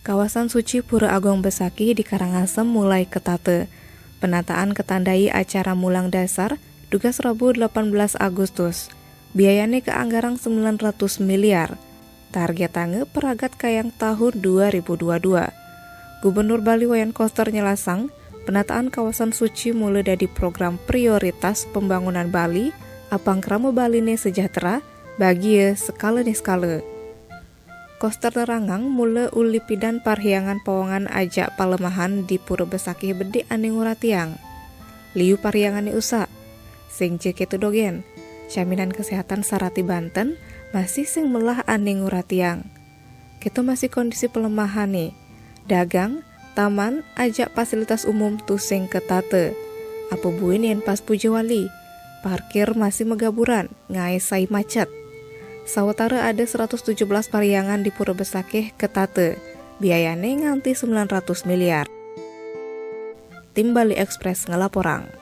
Kawasan suci Pura Agong Besakih di Karangasem mulai ketate. Penataan ketandai acara mulang dasar tugas Rabu 18 Agustus. Biayanya ke anggaran 900 miliar. Targetannya peragat kayang tahun 2022. Gubernur Bali Wayan Koster nyelasang, penataan kawasan suci mulai dari program prioritas pembangunan Bali, apang kramo Bali ne sejahtera, bagi skala nih skala. Koster nerangang mula uli pidan parhiangan pawangan ajak palemahan di Pura Besakih bedi aning uratiang. Liu parhiangan ni usa. Sing cek itu dogen. Jaminan kesehatan Sarati Banten masih sing melah aning uratiang. Kita masih kondisi pelemahan nih. Dagang, taman, ajak fasilitas umum tu sing ketate. Apa buin yang pas pujawali. Parkir masih megaburan, ngai sai macet. Sawatara ada 117 pariangan di Pura Besakih ketate. Biayanya nganti 900 miliar. Tim Bali Express ngelaporang.